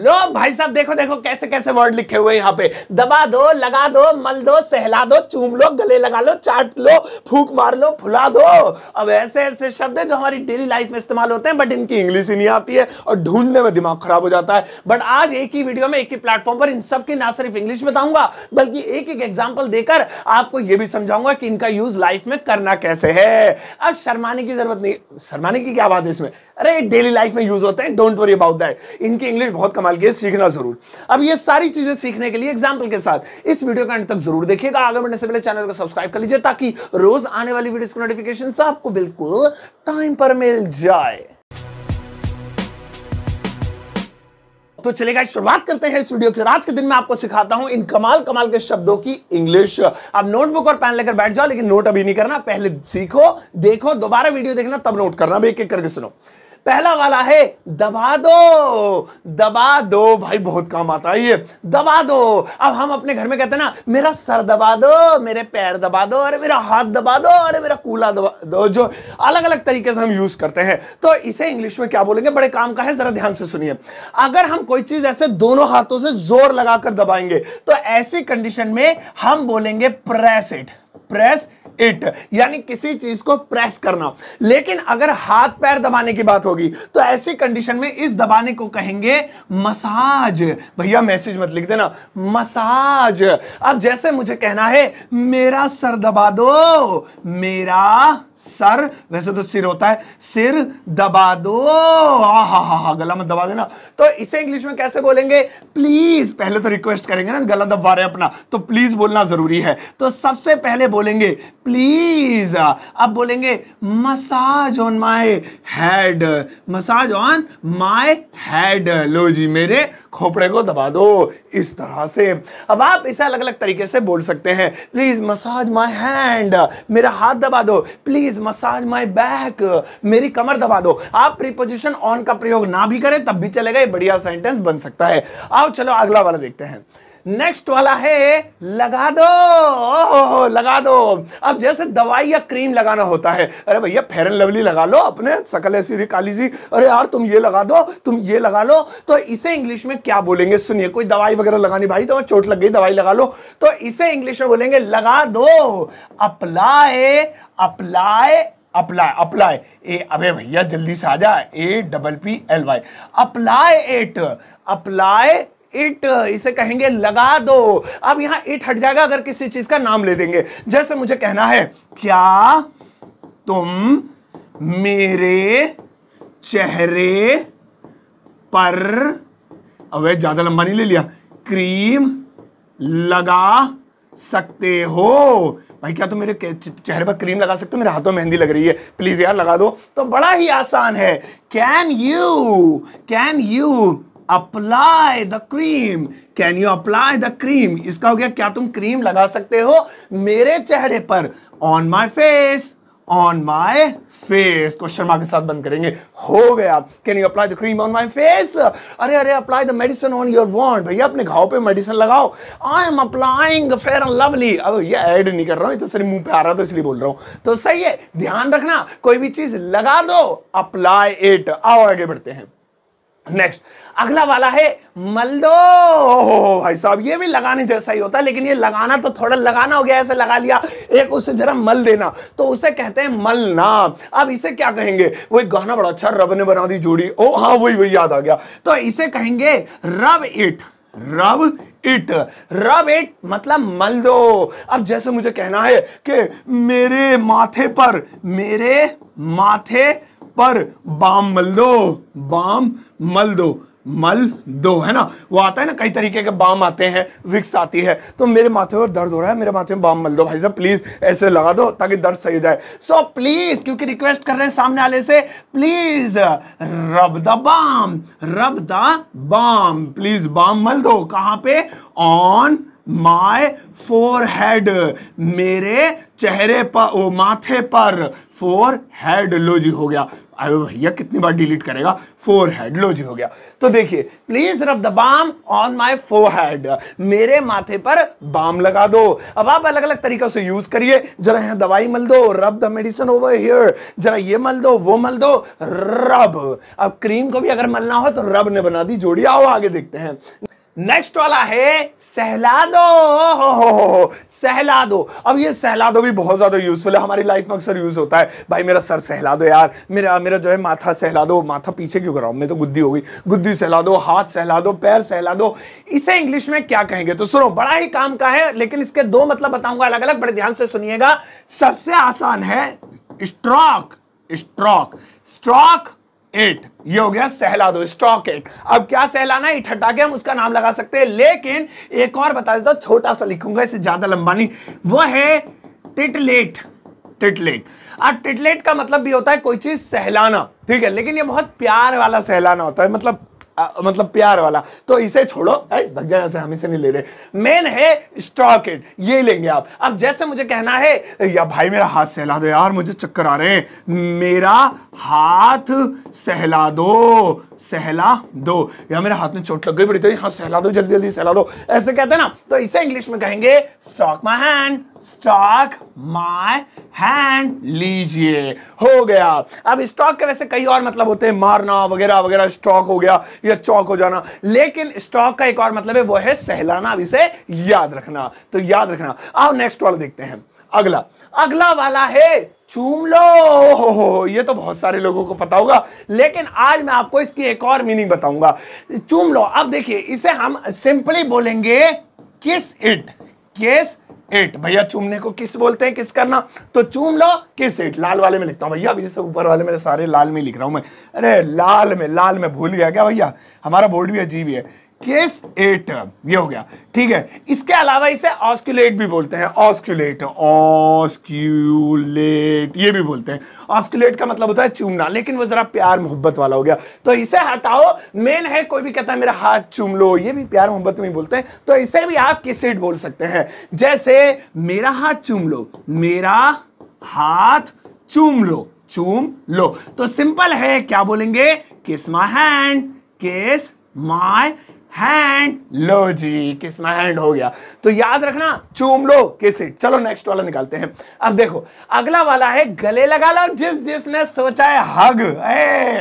लो भाई साहब, देखो देखो कैसे कैसे वर्ड लिखे हुए यहाँ पे। दबा दो, लगा दो, मल दो, सहला दो, चूम लो, गले लगा लो, चाट लो, फूक मार लो, फुला दो। अब ऐसे ऐसे शब्द है जो हमारी डेली लाइफ में इस्तेमाल होते हैं, बट इनकी इंग्लिश ही नहीं आती है और ढूंढने में दिमाग खराब हो जाता है। बट आज एक ही वीडियो में एक ही प्लेटफॉर्म पर इन सब की ना सिर्फ इंग्लिश बताऊंगा, बल्कि एक एक एग्जाम्पल देकर आपको यह भी समझाऊंगा कि इनका यूज लाइफ में करना कैसे है। अब शर्माने की जरूरत नहीं, शर्माने की क्या बात है इसमें, अरे डेली लाइफ में यूज होते हैं, डोंट वरी अबाउट दैट। इनकी इंग्लिश बहुत कमाल की है, सीखना जरूर। अब ये सारी चीजें सीखने के लिए एग्जाम्पल के साथ इस वीडियो का अंत तक जरूर देखिएगा। आगे बढ़ने से पहले चैनल को सब्सक्राइब कर लीजिए ताकि रोज आने वाली वीडियोस की नोटिफिकेशन आपको बिल्कुल टाइम पर मिल जाए। तो चलेगा, शुरुआत करते हैं इस वीडियो की। आज के दिन में आपको सिखाता हूं इन कमाल कमाल के शब्दों की इंग्लिश। अब नोटबुक और पेन लेकर बैठ जाओ, लेकिन नोट अभी नहीं करना, पहले सीखो, देखो, दोबारा वीडियो देखना, तब नोट करना। अब एक एक करके सुनो। पहला वाला है दबा दो। दबा दो भाई, बहुत काम आता है ये, दबा दो। अब हम अपने घर में कहते हैं ना, मेरा सर दबा दो, मेरे पैर दबा दो, अरे मेरा हाथ दबा दो, अरे मेरा कूल्हा दबा दो, जो अलग अलग तरीके से हम यूज करते हैं। तो इसे इंग्लिश में क्या बोलेंगे, बड़े काम का है, जरा ध्यान से सुनिए। अगर हम कोई चीज ऐसे दोनों हाथों से जोर लगाकर दबाएंगे तो ऐसी कंडीशन में हम बोलेंगे प्रेस इट। प्रेस इट यानी किसी चीज को प्रेस करना। लेकिन अगर हाथ पैर दबाने की बात होगी तो ऐसी कंडीशन में इस दबाने को कहेंगे मसाज। भैया मैसेज मत लिख देना, मसाज। अब जैसे मुझे कहना है मेरा सर दबा दो, मेरा सर, वैसे तो सिर होता है, सिर दबा दो, हा गला मत दबा देना। तो इसे इंग्लिश में कैसे बोलेंगे, प्लीज। पहले तो रिक्वेस्ट करेंगे ना, गला दबा रहे अपना, तो प्लीज बोलना जरूरी है। तो सबसे पहले बोलेंगे प्लीज। अब बोलेंगे massage on my head, massage on my head. लो जी, मेरे खोपड़े को दबा दो, इस तरह से। अब आप इसे अलग अलग तरीके से बोल सकते हैं। प्लीज मसाज माय हैंड, मेरा हाथ दबा दो। प्लीज मसाज माय बैक, मेरी कमर दबा दो। आप प्रीपोजिशन ऑन का प्रयोग ना भी करें तब भी चलेगा, ये बढ़िया सेंटेंस बन सकता है। आओ चलो अगला वाला देखते हैं। नेक्स्ट वाला है लगा दो। ओहो, लगा दो। अब जैसे दवाई या क्रीम लगाना होता है, अरे भैया फेयर एंड लवली लगा लो, अपने शकल ऐसी काली सी, अरे यार तुम ये लगा दो, तुम ये लगा लो। तो इसे इंग्लिश में क्या बोलेंगे, सुनिए। कोई दवाई वगैरह लगानी, भाई तो चोट लग गई, दवाई लगा लो, तो इसे इंग्लिश में बोलेंगे लगा दो। Apply, apply, apply, apply. ए अबे भैया जल्दी से आ जा, APPLY, apply it, apply it. इसे कहेंगे लगा दो। अब यहां इट हट जाएगा अगर किसी चीज का नाम ले देंगे। जैसे मुझे कहना है, क्या तुम मेरे चेहरे पर, अबे ज्यादा लंबा नहीं ले लिया, क्रीम लगा सकते हो। भाई क्या तुम मेरे चेहरे पर क्रीम लगा सकते हो, मेरे हाथों में मेहंदी लग रही है, प्लीज यार लगा दो। तो बड़ा ही आसान है, can you apply the cream, can you apply the cream. इसका हो गया, क्या तुम क्रीम लगा सकते हो मेरे चेहरे पर, on my face, on my face. Question mark के साथ बंद करेंगे, हो गया। Can you apply the cream on my face, अरे अरे apply the medicine on your wound, भैया अपने घाव पे मेडिसिन लगाओ। I am applying Fair and Lovely. अब ये ऐड नहीं कर रहा हूं, ये तो सिर्फ मुंह पे आ रहा तो इसलिए बोल रहा हूं। तो सही है, ध्यान रखना, कोई भी चीज लगा दो, अप्लाई इट। आओ आगे बढ़ते हैं। नेक्स्ट अगला वाला है मल दो। भाई साहब ये भी लगाने जैसा ही होता है, लेकिन ये लगाना तो थोड़ा लगाना हो गया, ऐसे लगा लिया, एक उसे जरा मल देना, तो उसे कहते हैं मलना। अब इसे क्या कहेंगे, वो एक गाना बड़ा अच्छा, रब ने बना दी जोड़ी, ओ हाँ वही याद आ गया। तो इसे कहेंगे rub it, rub it, rub it मतलब मल दो। अब जैसे मुझे कहना है कि मेरे माथे पर, मेरे माथे पर बाम मल दो, बाम मल दो, मल दो, है ना। वो आता है ना, कई तरीके के बाम आते हैं, विक्स आती है। तो मेरे माथे पर दर्द हो रहा है, मेरे माथे में बाम मल दो, भाई साहब प्लीज ऐसे लगा दो ताकि दर्द सही हो जाए। सो प्लीज, क्योंकि रिक्वेस्ट कर रहे हैं सामने वाले से, please rub the balm, rub the balm, please balm मल दो। कहां पे, ऑन माय फोरहेड, मेरे चेहरे पर, ओ माथे पर, फोरहेड। लो जी हो गया। अरे भैया कितनी बार डिलीट करेगा, फोरहेड, लो जी हो गया। तो देखिए, please rub the balm on my forehead, मेरे माथे पर बाम लगा दो। अब आप अलग अलग तरीकों से यूज करिए, जरा यहां दवाई मल दो, रब द मेडिसिन ओवर हियर, जरा ये मल दो, वो मल दो, रब। अब क्रीम को भी अगर मलना हो तो रब ने बना दी जोड़ी। आओ आगे देखते हैं। नेक्स्ट वाला है सहला दो। हो सहला दो। अब ये सहला दो भी बहुत ज्यादा यूजफुल है, हमारी लाइफ में अक्सर यूज होता है। भाई मेरा सर सहला दो यार, मेरा जो है माथा सहला दो। माथा पीछे क्यों कराऊं, मैं तो गुद्दी हो गई, गुद्दी सहला दो, हाथ सहला दो, पैर सहला दो। इसे इंग्लिश में क्या कहेंगे? तो सुनो, बड़ा ही काम का है, लेकिन इसके दो मतलब बताऊंगा अलग अलग, बड़े ध्यान से सुनिएगा। सबसे आसान है स्ट्रोक, स्ट्रोक, स्ट्रोक इट, ये हो गया सहला दो, स्ट्रोक इट। अब क्या सहलाना, इट हटा के हम उसका नाम लगा सकते हैं, लेकिन एक और बता देता हूं, छोटा सा लिखूंगा, इसे ज्यादा लंबा नहीं, वो है टिटलेट, टिटलेट। अब टिटलेट का मतलब भी होता है कोई चीज सहलाना, ठीक है, लेकिन ये बहुत प्यार वाला सहलाना होता है, मतलब प्यार वाला। तो इसे छोड़ो, भग जाए से, हम इसे नहीं ले रहे। मेन है स्ट्रोक इट, ये लेंगे आप। अब जैसे मुझे कहना है, या भाई मेरा हाथ सहला दो यार, मुझे चक्कर आ रहे हैं, मेरा हाथ सहला दो, सहला दो, या मेरे हाथ में चोट लग गई बड़ी, तो हाँ सहला दो, जल्दी जल्दी सहला दो, ऐसे कहते हैं ना। तो इसे इंग्लिश में कहेंगे stroke my hand, stroke my hand, लीजिए, हो गया। अब स्ट्रोक के वैसे कई और मतलब होते हैं, मारना वगैरह वगैरह, स्ट्रोक हो गया या चौक हो जाना, लेकिन स्ट्रोक का एक और मतलब है, वो है सहलाना। अब इसे याद रखना, तो याद रखना। आओ नेक्स्ट वाला देखते हैं। अगला वाला है चूम लो। हो, ये तो बहुत सारे लोगों को पता होगा, लेकिन आज मैं आपको इसकी एक और मीनिंग बताऊंगा। चूम लो, अब देखिए, इसे हम सिंपली बोलेंगे किस इट, किस इट। भैया चूमने को किस बोलते हैं, किस करना, तो चूम लो, किस इट। लाल वाले में लिखता हूं भैया, अभी जैसे ऊपर वाले में सारे लाल में लिख रहा हूं मैं। अरे लाल में भूल गया क्या भैया, हमारा बोर्ड भी अजीब ही है। किस इट, ये हो गया, ठीक है। इसके अलावा इसे ऑस्कुलेट भी बोलते हैं, ऑस्कुलेट, ऑस्क्यूलेट, ये भी बोलते हैं। ऑस्कुलेट का मतलब होता है चूमना, लेकिन वो जरा प्यार मोहब्बत वाला हो गया, तो इसे हटाओ। मेन है, कोई भी कहता है मेरा हाथ चूम लो, ये भी प्यार मोहब्बत में बोलते हैं, तो इसे भी आप किस इट बोल सकते हैं। जैसे मेरा हाथ चूम लो, मेरा हाथ चूम लो, चूम लो, तो सिंपल है, क्या बोलेंगे, किस माय हैंड, किस माय हैंड, लो जी, किस माय हैंड हो गया। तो याद रखना, चूम लो, किस इट। चलो नेक्स्ट वाला निकालते हैं। अब देखो, अगला वाला है गले लगा लो। जिसने सोचा है हग,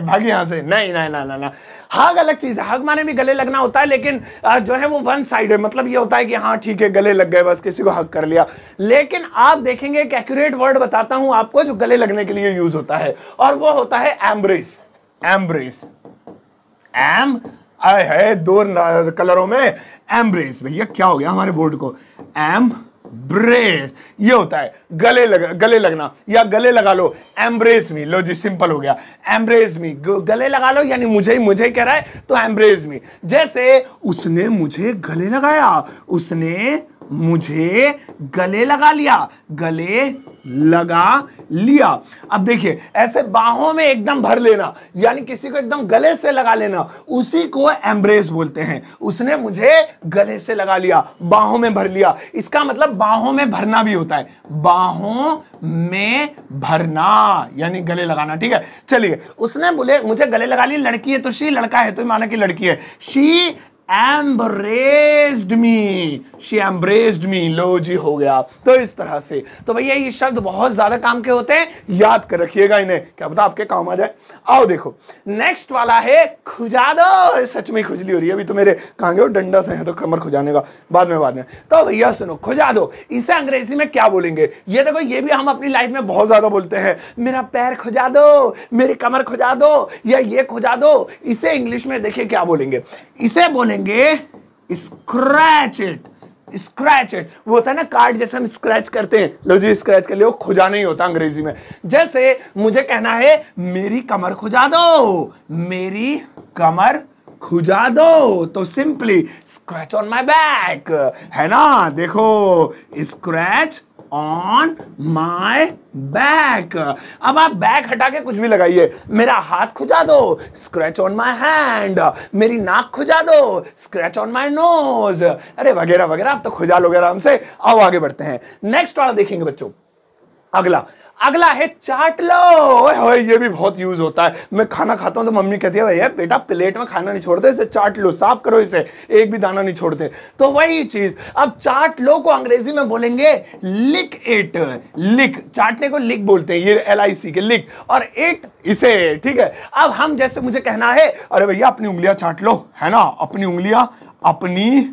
भाग यहां से, नहीं नहीं ना ना ना, हग अलग चीज है। हग माने भी गले लगना होता है, लेकिन जो है वो वन साइड है, मतलब ये होता है कि हाँ ठीक है, गले लग गए, बस किसी को हग कर लिया। लेकिन आप देखेंगे एक एक्यूरेट वर्ड बताता हूं आपको, जो गले लगने के लिए यूज होता है, और वो होता है एम्ब्रेस, एम्ब्रेस, आए है दो कलरों में, एम्ब्रेस। भैया क्या हो गया हमारे बोर्ड को, एम्ब्रेस, ये होता है गले लगना, या गले लगा लो, एम्ब्रेस मी, लो जी, सिंपल हो गया, एम्ब्रेस मी, गले लगा लो, यानी मुझे कह रहा है, तो एम्ब्रेस मी। जैसे उसने मुझे गले लगाया, उसने मुझे गले लगा लिया, गले लगा लिया। अब देखिए, ऐसे बाहों में एकदम भर लेना, यानी किसी को एकदम गले से लगा लेना, उसी को एम्ब्रेस बोलते हैं। उसने मुझे गले से लगा लिया, बाहों में भर लिया, इसका मतलब बाहों में भरना भी होता है, बाहों में भरना यानी गले लगाना, ठीक है। चलिए, उसने बोले मुझे गले लगा ली, लड़की है तो शी, लड़का है तो माना कि लड़की है, she embraced me, she embraced me, लो जी हो गया। तो इस तरह से, तो भैया ये शब्द बहुत ज्यादा काम के होते हैं, याद कर रखिएगा इन्हें, क्या पता आपके काम आ जाए। आओ देखो, नेक्स्ट वाला है खुजा दो। सच में खुजली हो रही है, अभी तो मेरे कहाँ गए डंडा से है, तो कमर खुजाने का बाद में। तो भैया सुनो, खुजा दो, इसे अंग्रेजी में क्या बोलेंगे? ये देखो, ये भी हम अपनी लाइफ में बहुत ज्यादा बोलते हैं, मेरा पैर खुजा दो, मेरी कमर खुजा दो, या ये खुजा दो। इसे इंग्लिश में देखिए क्या बोलेंगे, इसे बोलेंगे स्क्रैच इट, स्क्रैच इट। वो होता है ना कार्ड जैसे हम स्क्रैच करते हैं, लो जी स्क्रैच कर लियो, खुजा नहीं होता अंग्रेजी में। जैसे मुझे कहना है मेरी कमर खुजा दो, मेरी कमर खुजा दो, तो simply scratch on my back, है ना, देखो स्क्रैच ऑन माय बैक। अब आप बैक हटा के कुछ भी लगाइए, मेरा हाथ खुजा दो, स्क्रैच ऑन माय हैंड, मेरी नाक खुजा दो, स्क्रैच ऑन माय नोज, अरे वगैरह वगैरह, आप तो खुजा लोगे आराम से। आओ आगे बढ़ते हैं, नेक्स्ट वाला देखेंगे बच्चों। अगला अगला है चाट लो। ओए ये भी बहुत यूज होता है। मैं खाना खाता हूं तो मम्मी कहती है भैया बेटा प्लेट में खाना नहीं छोड़ते, इसे चाट लो, साफ करो इसे, एक भी दाना नहीं छोड़ते। तो वही चीज अब चाट लो को अंग्रेजी में बोलेंगे लिक इट। लिक, चाटने को लिक बोलते हैं, ये LIC के लिक, और इट इसे, ठीक है। अब हम जैसे मुझे कहना है अरे भैया अपनी उंगलियां चाट लो, है ना, अपनी उंगलियां, अपनी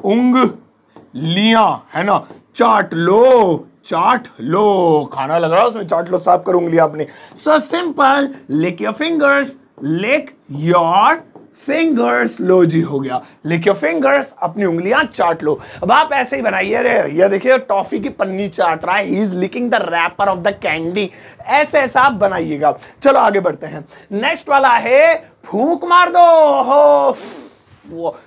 उंगलियां, है ना, चाट लो, चाट लो, खाना लग रहा है उसमें, चाट लो, साफ करो उंगलियां अपनी। So simple, lick your fingers, lick your fingers. लो जी, हो गया, लिक योर फिंगर्स, अपनी उंगलियां चाट लो। अब आप ऐसे ही बनाइए, रे ये देखिए टॉफी की पन्नी चाट रहा है, he is licking the wrapper of the candy. ऐसे ऐसा आप बनाइएगा। चलो आगे बढ़ते हैं। नेक्स्ट वाला है फूंक मार दो। हो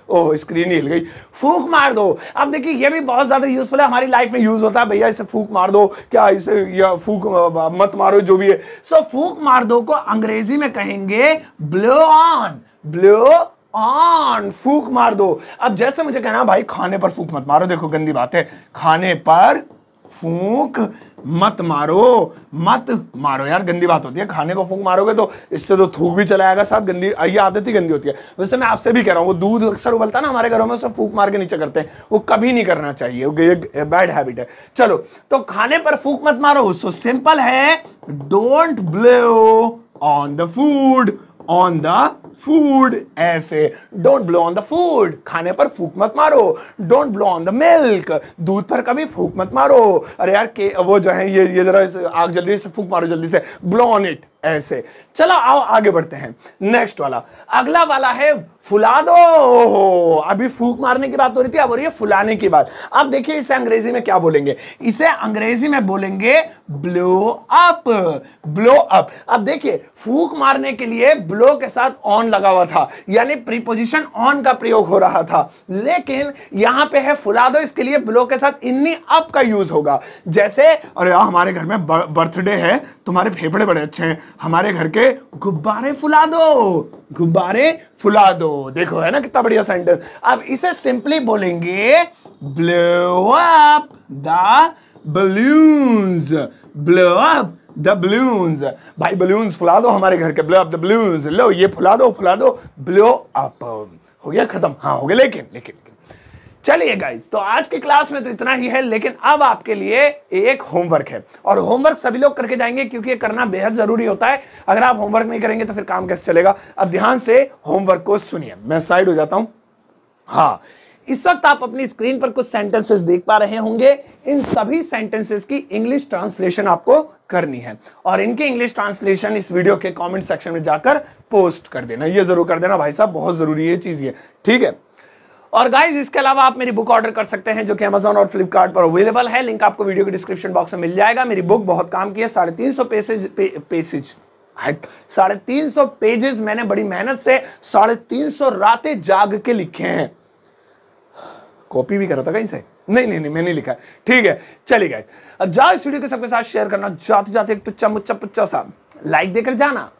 ओह स्क्रीन हिल गई। फूंक मार दो। अब देखिए ये भी बहुत ज्यादा यूजफुल है, हमारी लाइफ में यूज होता है, भैया इसे फूंक मार दो, क्या इसे, या फूंक मत मारो, जो भी है। सो फूंक मार दो को अंग्रेजी में कहेंगे ब्लो ऑन। ब्लो ऑन, फूंक मार दो। अब जैसे मुझे कहना भाई खाने पर फूंक मत मारो, देखो गंदी बात है, खाने पर फूंक मत मारो, मत मारो यार, गंदी बात होती है। खाने को फूंक मारोगे तो इससे तो थूक भी चला जाएगा साथ, गंदी ये आदत ही गंदी होती है। वैसे मैं आपसे भी कह रहा हूं, वो दूध अक्सर उबलता है ना हमारे घरों में, उसे फूंक मार के नीचे करते हैं, वो कभी नहीं करना चाहिए, ये बैड हैबिट है। चलो तो खाने पर फूंक मत मारो। सो सिंपल है, don't blow on the food, on the food, ऐसे don't blow on the food, खाने पर फूंक मत मारो। Don't blow on the milk, दूध पर कभी फूंक मत मारो। अरे यार के वो जो है ये जरा आग जल रही है, इसे फूंक मारो जल्दी से, ब्लो ऑन इट, ऐसे। चलो आओ आगे बढ़ते हैं। नेक्स्ट वाला, अगला वाला है फुला दो। अभी फूंक मारने की बात हो रही थी, अब हो रही है फुलाने की बात। अब देखिए इसे अंग्रेजी में क्या बोलेंगे, इसे अंग्रेजी में बोलेंगे ब्लो अप। Blow up. अब देखिए फूंक मारने के लिए ब्लो के साथ ऑन लगा हुआ था, यानी प्रीपोजिशन ऑन का प्रयोग हो रहा था, लेकिन यहां पे है फुला दो, इसके लिए ब्लो के साथ इन्नी अप का यूज होगा। जैसे अरे यार हमारे घर में बर्थडे है, तुम्हारे फेफड़े बड़े अच्छे हैं, हमारे घर के गुब्बारे फुला दो, गुब्बारे फुला दो। देखो है ना कितना बढ़िया सेंटेंस। अब इसे सिंपली बोलेंगे blow up the balloons. Blow up the balloons, भाई बलून्स फुला दो हमारे घर के, ब्लो अप द बलून्स। लो ये फुला दो, ब्लो अप। हो गया खत्म? हाँ हो गया। लेकिन चलिए गाइस, तो आज की क्लास में तो इतना ही है, लेकिन अब आपके लिए एक होमवर्क है, और होमवर्क सभी लोग करके जाएंगे क्योंकि ये करना बेहद जरूरी होता है। अगर आप होमवर्क नहीं करेंगे तो फिर काम कैसे चलेगा। अब ध्यान से होमवर्क को सुनिए, मैं साइड हो जाता हूं। हाँ, इस वक्त आप अपनी स्क्रीन पर कुछ सेंटेंसेस देख पा रहे होंगे। इन सभी सेंटेंसेस की इंग्लिश ट्रांसलेशन आपको करनी है, और इनकी इंग्लिश ट्रांसलेशन इस वीडियो के कमेंट सेक्शन में जाकर पोस्ट कर देना। ये जरूर कर देना भाई साहब, बहुत जरूरी है चीज ये, ठीक है। और गाइज इसके अलावा आप मेरी बुक ऑर्डर कर सकते हैं, जो कि अमेजॉन और फ्लिपकार्ट पर अवेलेबल है। लिंक आपको वीडियो के डिस्क्रिप्शन बॉक्स में मिल जाएगा। मेरी बुक बहुत काम की है, 350 पेजेस मैंने बड़ी मेहनत से 350 रातें जाग के लिखे हैं। कॉपी भी करा था कहीं से? नहीं मैंने नहीं लिखा, ठीक है। चलिए गाइस, अब जाओ इस वीडियो के सबके साथ शेयर करना, जाते जाते एक टुच्चा मुच्चा पुच्चा सा लाइक देकर जाना।